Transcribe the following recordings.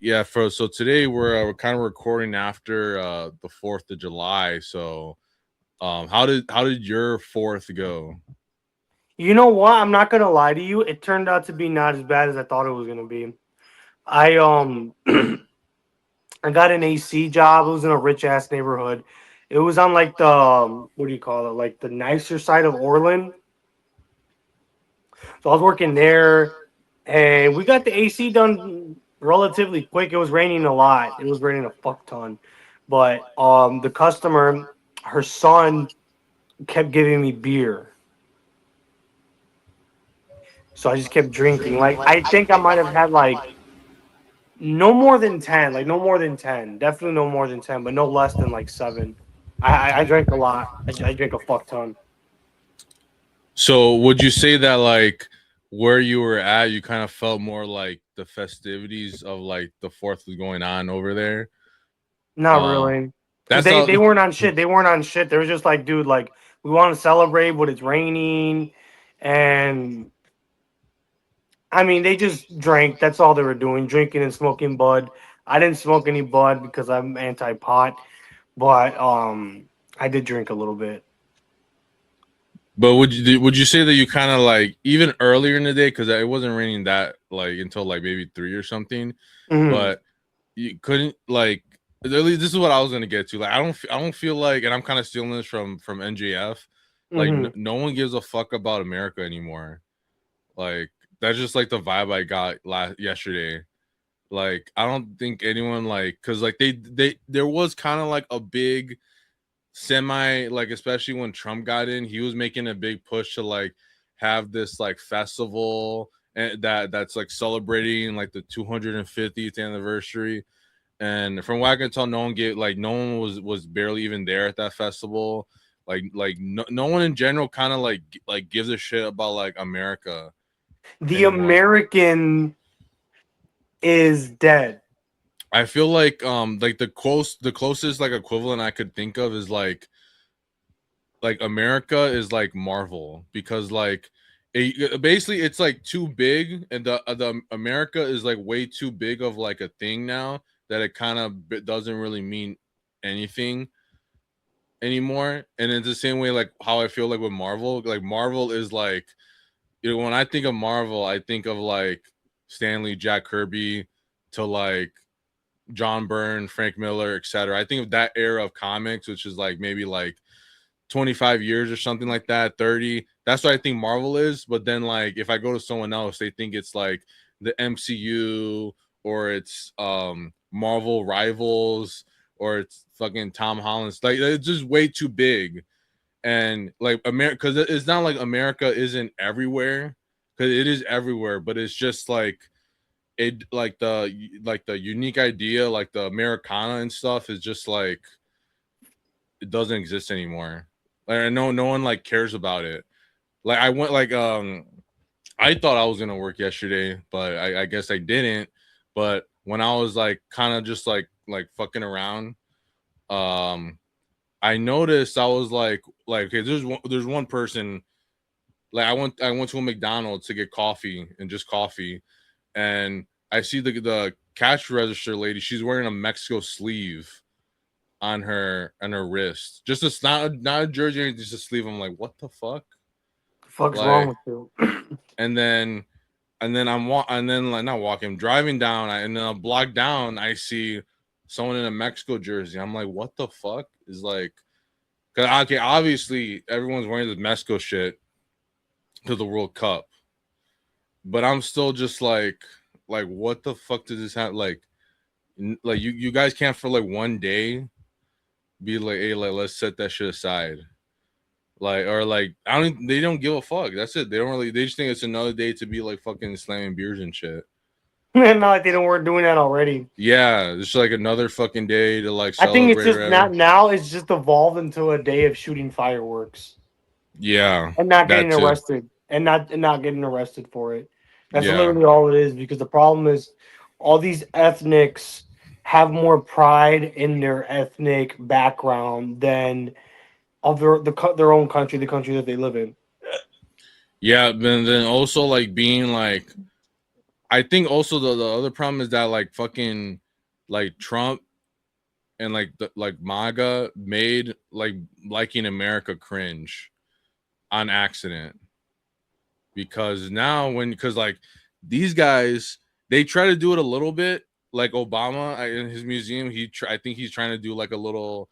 Yeah, so today we're kind of recording after the 4th of July. So how did your 4th go? You know what? I'm not gonna lie to you. It turned out to be not as bad as I thought it was gonna be. I I got an AC job. It was in a rich ass neighborhood. It was on like the what do you call it? Like the nicer side of Orland. So I was working there, and we got the AC done relatively quick. It was raining a lot. It was raining a fuck ton, but the customer, her son, kept giving me beer. So I just kept drinking. Like I think I might have had like no more than 10, like no more than 10. Definitely no more than 10, but no less than like 7. I drank a lot. I drank a fuck ton. So would you say that like where you were at, you kind of felt more like the festivities of like the 4th was going on over there? Not Um, really. Cause that's they all. weren't on shit. They weren't on shit. They were just like, dude, like we want to celebrate, but it's raining, and I mean they just drank. That's all they were doing, drinking and smoking bud. I didn't smoke any bud because I'm anti pot, but I did drink a little bit. But would you say that you kind of like even earlier in the day, because it wasn't raining that like until like maybe 3 or something, Hmm. but you couldn't like at least this is what I was gonna get to. Like I don't feel like, and I'm kind of stealing this from NJF. Like Hmm. no one gives a fuck about America anymore. Like that's just like the vibe I got yesterday. Like I don't think anyone like because like they there was kind of like a big semi like especially when Trump got in, he was making a big push to like have this like festival and that's like celebrating like the 250th anniversary. And from what I can tell, no one was barely even there at that festival. Like no one in general kind of like gives a shit about like America The anymore. American is dead. I feel like the closest like equivalent I could think of is like America is like Marvel because like basically it's like too big and the America is like way too big of like a thing now that it kind of doesn't really mean anything anymore. And it's the same way like how I feel like with Marvel. Like Marvel is like when I think of Marvel, I think of like Stanley, Jack Kirby, to like John Byrne, Frank Miller, etc. I think of that era of comics, which is like maybe like 25 years or something like that, 30. That's what I think Marvel is. But then like if I go to someone else, they think it's like the MCU or it's Marvel Rivals or it's fucking Tom Holland's. Like it's just way too big. And like America, because it's not like America isn't everywhere, because it is everywhere, but it's just like it like the unique idea, like the Americana and stuff, is just like it doesn't exist anymore. Like no one like cares about it. Like I went I thought I was gonna work yesterday, but I guess I didn't. But when I was like kind of just like fucking around, um, I noticed I was like okay, there's one person. Like I went to a McDonald's to get coffee and just coffee, and I see the cash register lady. She's wearing a Mexico sleeve on her wrist. Just a not a jersey, or anything, just a sleeve. I'm like, what the fuck? The fuck's wrong Like, with you? and then and then like not walking, I'm driving down, and then a block down, I see someone in a Mexico jersey. I'm like, what the fuck is like? Cause okay, obviously everyone's wearing this Mexico shit to the World Cup, but I'm still just like what the fuck does this have like? Like you guys can't for like one day be like, hey, like let's set that shit aside. Like or like I don't they don't give a fuck. That's it. They don't really they just think it's another day to be like fucking slamming beers and shit. Not like they don't weren't doing that already. Yeah, it's like another fucking day to like I think it's celebrate or just not whatever. now. It's just evolved into a day of shooting fireworks Yeah, and not that getting too. arrested and not getting arrested for it. That's Yeah. literally all it is. Because the problem is, all these ethnics have more pride in their ethnic background than of their own country, the country that they live in. Yeah, but then also like being like I think also the other problem is that like fucking like Trump and like like MAGA made like liking America cringe on accident, because now because like these guys, they try to do it a little bit like Obama in his museum. I think he's trying to do like a little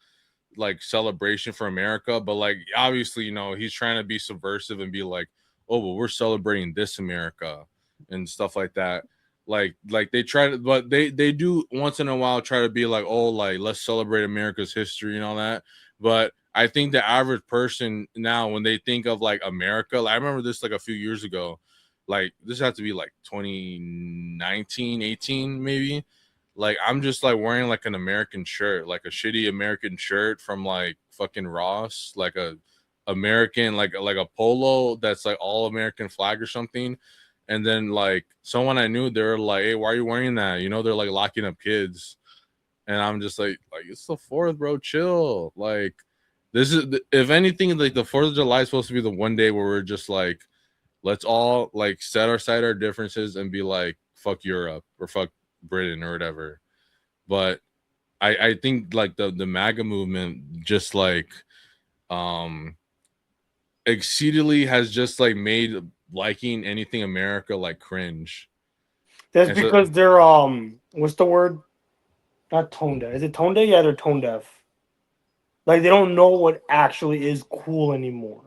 like celebration for America, but like obviously, he's trying to be subversive and be like, oh, well, we're celebrating this America and stuff like that. Like they try to, but they do once in a while try to be like, oh, like let's celebrate America's history and all that. But I think the average person now, when they think of like America, like, I remember this like a few years ago, like this had to be like 2019, 18 maybe. Like I'm just like wearing like an American shirt, like a shitty American shirt from like fucking Ross, like a American, like a polo that's like all American flag or something. And then like someone I knew, they're like, hey, why are you wearing that? They're like locking up kids. And I'm just like it's the fourth, bro. Chill. Like this is, if anything, like the 4th of July is supposed to be the one day where we're just like, let's all like set aside our differences and be like, fuck Europe or fuck Britain or whatever. But I think like the MAGA movement just like um exceedingly has just like made liking anything America like cringe. That's And so because they're what's the word? Not tone deaf. Is it tone deaf? Yeah, they're tone deaf. Like they don't know what actually is cool anymore.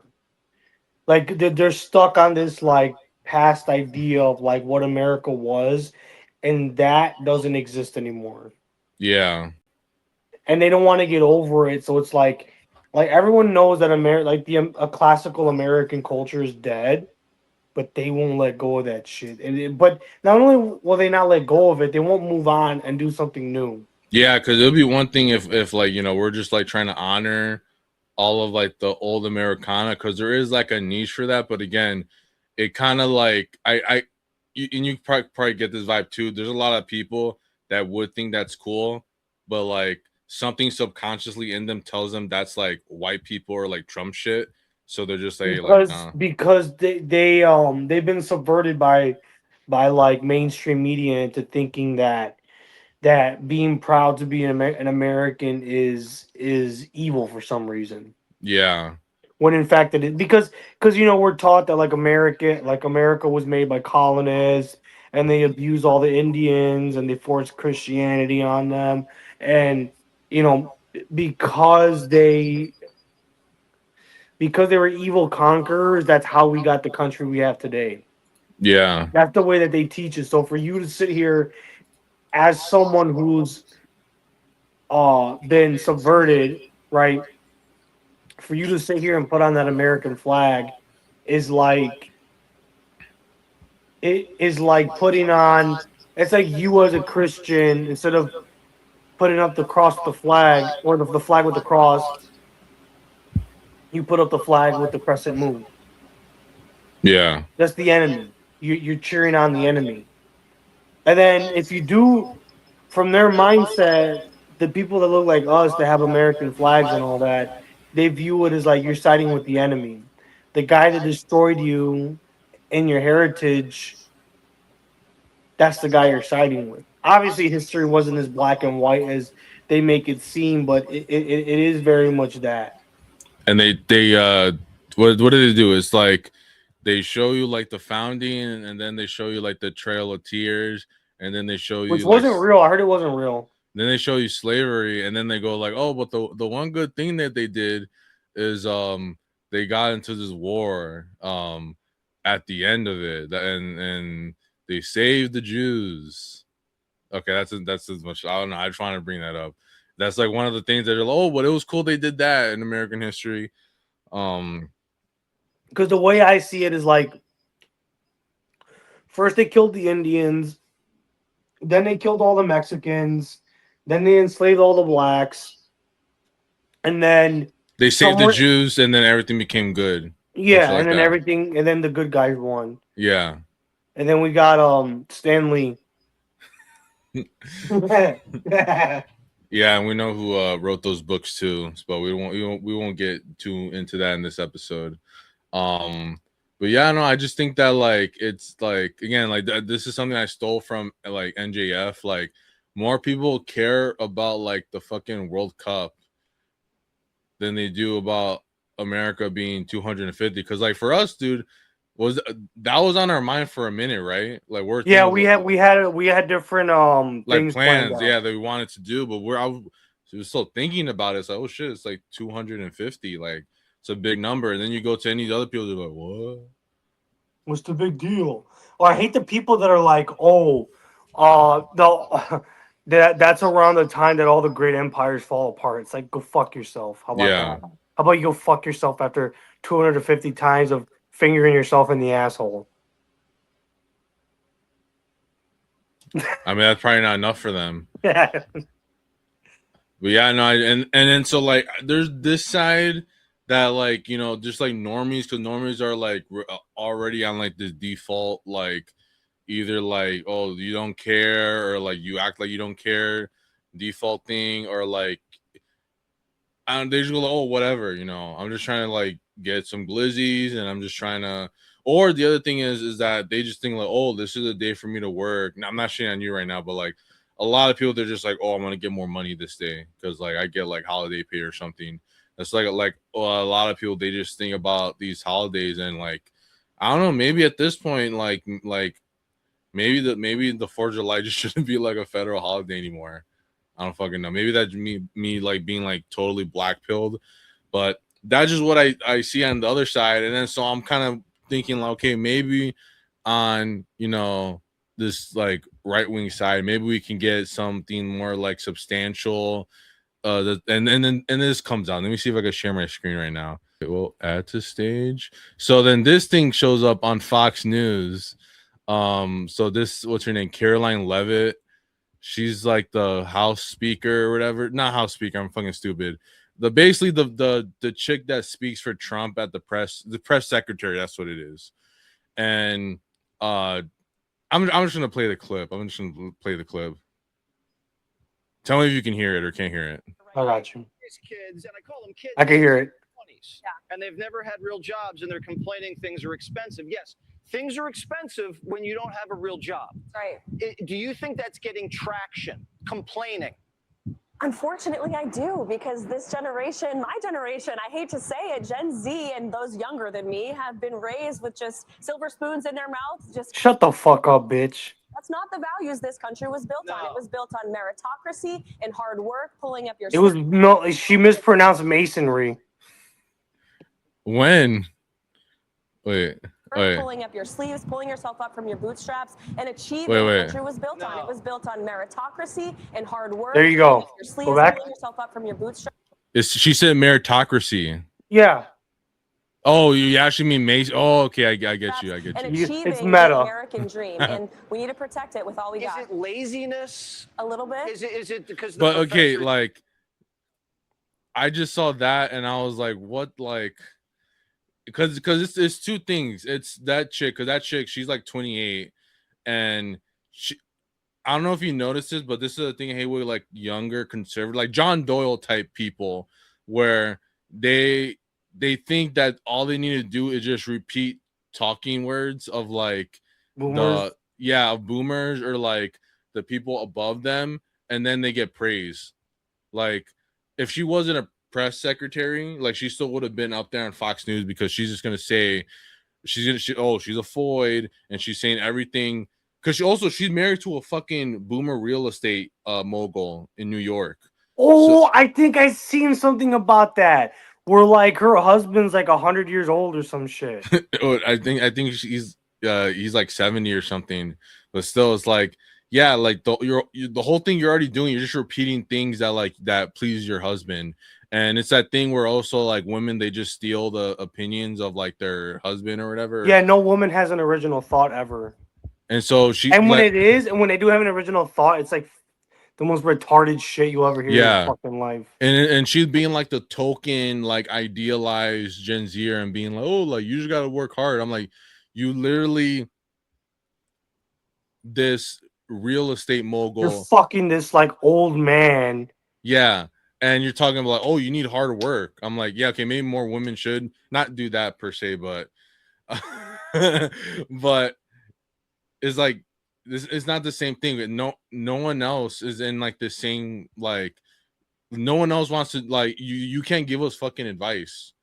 Like they're stuck on this like past idea of like what America was, and that doesn't exist anymore. yeah. And they don't want to get over it. So it's like everyone knows that like the a classical American culture is dead, but they won't let go of that shit. But not only will they not let go of it, they won't move on and do something new. Yeah, because it'll be one thing if like, we're just like trying to honor all of like the old Americana, because there is like a niche for that. But again, it kind of like and you probably get this vibe too. There's a lot of people that would think that's cool, but like something subconsciously in them tells them that's like white people or like Trump shit. So they're just like because nah. because they've been subverted by like mainstream media into thinking that being proud to be an American is evil for some reason. Yeah, When in fact it is, because we're taught that like America was made by colonists, and they abuse all the Indians and they force Christianity on them, and you know because they were evil conquerors, that's how we got the country we have today. yeah, That's the way that they teach us. So for you to sit here as someone who's been subverted, right? For you to sit here and put on that American flag is like it is like putting on. It's like you as a Christian, instead of putting up the cross with the flag, or the flag with the cross, you put up the flag with the crescent moon. yeah, That's the enemy. You're cheering on the enemy. And then if you do, from their mindset, the people that look like us that have American flags and all that, they view it as like you're siding with the enemy. The guy that destroyed you and your heritage, that's the guy you're siding with. Obviously, history wasn't as black and white as they make it seem, but it is very much that. and they what do they do? It's like they show you like the founding, and then they show you like the Trail of Tears, and then they show Which you like wasn't real. I heard it wasn't real. then they show you slavery, and then they go like, oh, but the one good thing that they did is they got into this war at the end of it, and they saved the Jews. Okay, that's as much. I don't know. I just want to bring that up. That's like one of the things that are like, oh, but it was cool they did that in American history. Um, Because the way I see it is like, first they killed the Indians, then they killed all the Mexicans, then they enslaved all the blacks, and then they saved the somewhere, Jews, and then everything became good. Some yeah, shit and like then that. everything, and then the good guys won, Yeah. and then we got Stanley. Yeah, Yeah, and we know who wrote those books too, but we won't get too into that in this episode. Um, But yeah, no, I just think that like it's like again like this is something I stole from like NJF. Like more people care about like the fucking World Cup than they do about America being 250. Because like for us, dude, was that was on our mind for a minute, right? Like we're Yeah, thinking we had different like things planned plans, out. yeah, that we wanted to do, but I was still thinking about it. It's like, oh shit, it's like 250, like it's a big number. And then you go to any of the other people, they're like, what? What's the big deal? Well, I hate the people that are like, oh, the that's around the time that all the great empires fall apart. It's like, go fuck yourself. How about Yeah, that? How about you go fuck yourself after 250 times of fingering yourself in the asshole? I mean that's probably not enough for them. Yeah. But yeah, no, and then so like there's this side that like just like normies, because normies are like already on like this default like either like oh you don't care or like you act like you don't care default thing, or like they just go like, oh whatever, I'm just trying to like get some glizzies and I'm just trying to. Or the other thing is that they just think like, oh, this is a day for me to work. Now I'm not shitting on you right now, but like a lot of people, they're just like, oh, I'm gonna get more money this day because like I get like holiday pay or something. That's like a lot of people, they just think about these holidays and like I don't know, maybe at this point like maybe the 4th of July just shouldn't be like a federal holiday anymore. I don't fucking know. Maybe that's me like being like totally black pilled, but that's just what I see on the other side. And then so I'm kind of thinking like, okay, maybe on this like right wing side, maybe we can get something more like substantial. And this comes out. Let me see if I can share my screen right now. It will add to stage. So then this thing shows up on Fox News. So this, what's her name? Caroline Levitt. She's like the House Speaker or whatever. Not House Speaker. I'm fucking stupid. Basically the chick that speaks for Trump at the press secretary. That's what it is. And I'm just gonna play the clip. I'm just gonna play the clip. Tell me if you can hear it or can't hear it. I got you. Kids, and I call them kids. I can hear it. 20s, and they've never had real jobs, and they're complaining things are expensive. Yes, things are expensive when you don't have a real job. Right. Do you think that's getting traction? Complaining? Unfortunately, I do, because this generation, my generation, I hate to say it, Gen Z and those younger than me have been raised with just silver spoons in their mouths. Just Shut the fuck up, bitch. That's not the values this country was built on. It was built on meritocracy and hard work, pulling up your. It was no. She mispronounced masonry. When? Wait. Pulling up your sleeves, pulling yourself up from your bootstraps, and achieving what the country was built on. It was built on meritocracy and hard work. There you go. Your sleeves, go back. pulling yourself up from your bootstraps. She said meritocracy. Yeah. Oh, you actually mean Mace? Oh, okay, I get you. And achieving it's meta. the American dream, and we need to protect it with all we got. Is it laziness? A little bit. Is it because? But okay, like I just saw that and I was like, what, like. Because it's two things. It's that chick, because that chick, she's like 28, and I don't know if you noticed this, but this is a thing I hate with like younger conservative, like John Doyle type people, where they think that all they need to do is just repeat talking words of like Boomers. of boomers or like the people above them, and then they get praise. Like if she wasn't a press secretary, like she still would have been up there on Fox News, because she's just gonna say she's a Floyd, and she's saying everything, because she's married to a fucking boomer real estate mogul in New York. Oh, so, I think I seen something about that. Where like her husband's like 100 years old or some shit. I think he's like 70 or something, but still, it's like, yeah, like the whole thing you're already doing, you're just repeating things that please your husband. And it's that thing where also like women, they just steal the opinions of like their husband or whatever. Yeah, no woman has an original thought ever. And so when they do have an original thought, it's like the most retarded shit you'll ever hear in your fucking life. And she's being like the token, like idealized Gen Zer and being like, oh, like you just gotta work hard. I'm like, you literally this real estate mogul. You're fucking this like old man. Yeah. And you're talking about, oh, you need hard work. I'm like, yeah, okay, maybe more women should not do that per se, but But it's like this is not the same thing. No one else is in like the same like no one else wants to like you can't give us fucking advice.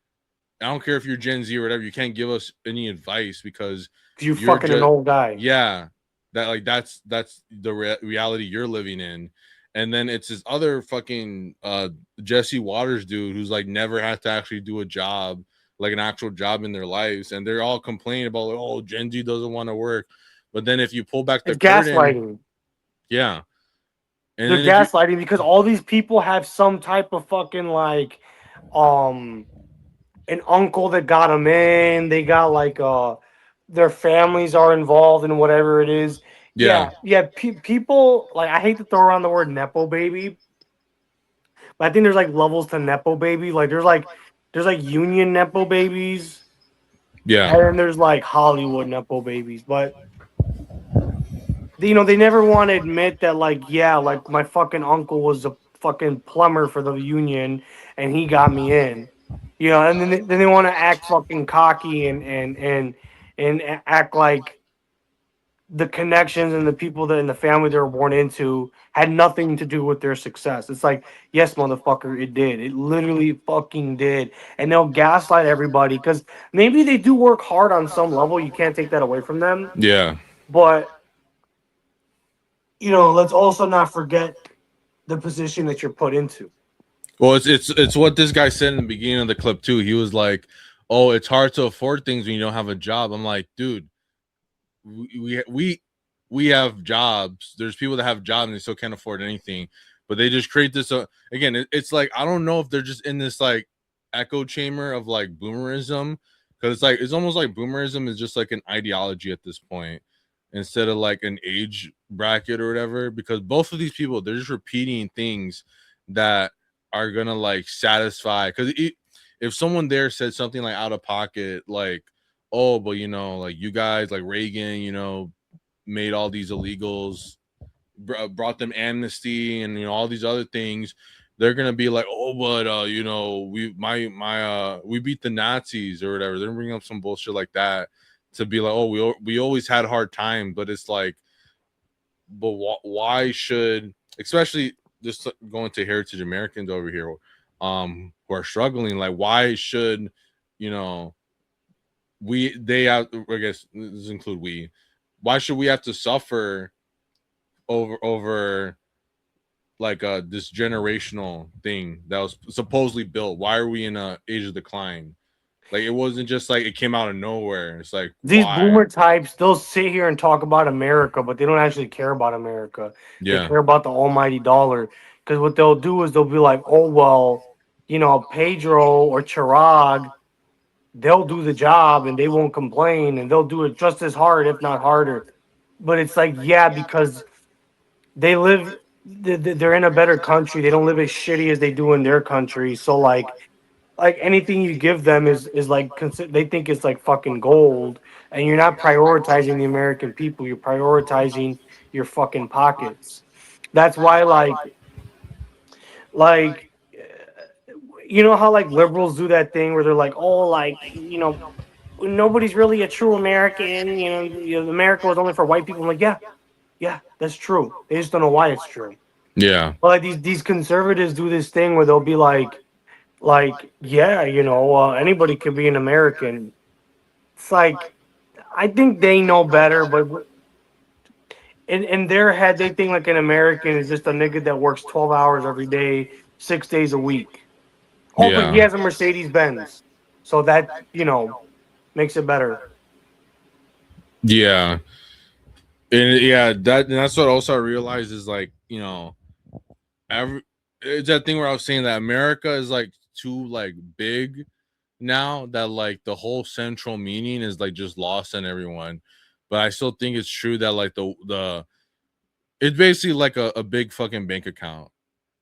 I don't care if you're Gen Z or whatever, you can't give us any advice because You you're fucking an just old guy. yeah. That's the reality you're living in. And then it's this other fucking Jesse Waters dude who's like never had to actually do a job, like an actual job in their lives, and they're all complaining about like, oh, Gen Z doesn't want to work. But then if you pull back the It's curtain, gaslighting. yeah. And They're then if you gaslighting because all these people have some type of fucking like an uncle that got them in. They got like their families are involved in whatever it is. yeah, People like I hate to throw around the word nepo baby, but I think there's like levels to nepo baby. Like there's like union nepo babies, yeah, and then there's like Hollywood nepo babies. But they never want to admit that like yeah, like my fucking uncle was a fucking plumber for the union and he got me in. And then they want to act fucking cocky and act like the connections and the people that in the family they were born into had nothing to do with their success. It's like, yes, motherfucker, it did. It literally fucking did. And they'll gaslight everybody because maybe they do work hard on some level. You can't take that away from them. yeah. But let's also not forget the position that you're put into. Well, it's what this guy said in the beginning of the clip too. He was like, "Oh, it's hard to afford things when you don't have a job." I'm like, dude, we have jobs. There's people that have jobs and they still can't afford anything, but they just create this. Again, it's like I don't know if they're just in this like echo chamber of like boomerism, because it's almost like boomerism is just like an ideology at this point instead of like an age bracket or whatever. Because both of these people, they're just repeating things that are gonna like satisfy. Because if someone there said something like out of pocket, like, oh, but like you guys like Reagan, made all these illegals, brought them amnesty and all these other things, they're gonna be like, oh, but we beat the Nazis or whatever. They're bringing up some bullshit like that to be like, oh, we always had hard time. But it's like, but why should, especially just going to heritage Americans over here, who are struggling, like why should they have, I guess this include we, why should we have to suffer over like this generational thing that was supposedly built? Why are we in a age of decline? Like it wasn't just like it came out of nowhere. It's like, These why? boomer types, they'll sit here and talk about America, but they don't actually care about America. They Yeah, care about the almighty dollar. Because what they'll do is they'll be like, oh, well, Pedro or Chirag, they'll do the job and they won't complain and they'll do it just as hard, if not harder. But it's like, yeah, because they live, they're in a better country. They don't live as shitty as they do in their country. So, like anything you give them is like they think it's like fucking gold, and you're not prioritizing the American people. You're prioritizing your fucking pockets. That's why like how like liberals do that thing where they're like, oh, like nobody's really a true American. America was only for white people. I'm like, yeah, that's true. They just don't know why it's true. yeah, But like these conservatives do this thing where they'll be like yeah, anybody can be an American. It's like I think they know better, but in their head they think like an American is just a nigga that works 12 hours every day, 6 days a week. Oh, but he yeah, has a Mercedes Benz, so that makes it better. yeah. And yeah, that's what also I realized is like, every it's that thing where I was saying that America is like too like big now that like the whole central meaning is like just lost on everyone. But I still think it's true that like the it's basically like a big fucking bank account.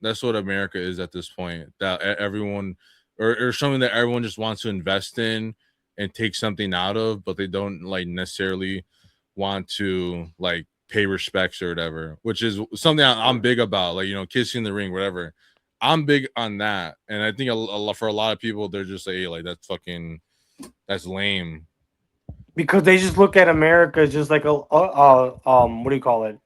That's what America is at this point. That everyone or something that everyone just wants to invest in and take something out of, but they don't like necessarily want to like pay respects or whatever, which is something I'm big about. Like kissing the ring, whatever. I'm big on that, and I think for a lot of people, they're just like, hey, like that's lame. because they just look at America as just like what do you call it?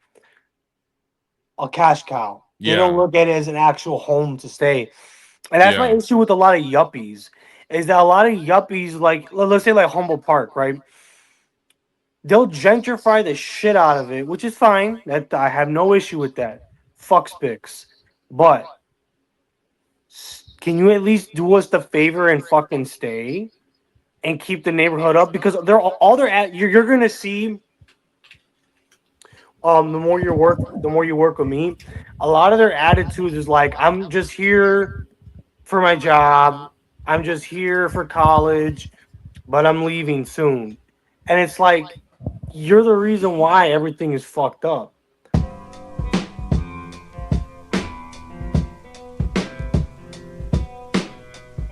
A cash cow. They don't Yeah. look at it as an actual home to stay. And that's my Yeah. issue with a lot of yuppies. Is that a lot of yuppies, like let's say like Humble Park, right? They'll gentrify the shit out of it, which is fine. That I have no issue with that. Fuck Spicks. But can you at least do us the favor and fucking stay and keep the neighborhood up? Because all they're at you're gonna see the more you work with me, a lot of their attitudes is like, I'm just here for my job, I'm just here for college, but I'm leaving soon. And it's like, you're the reason why everything is fucked up.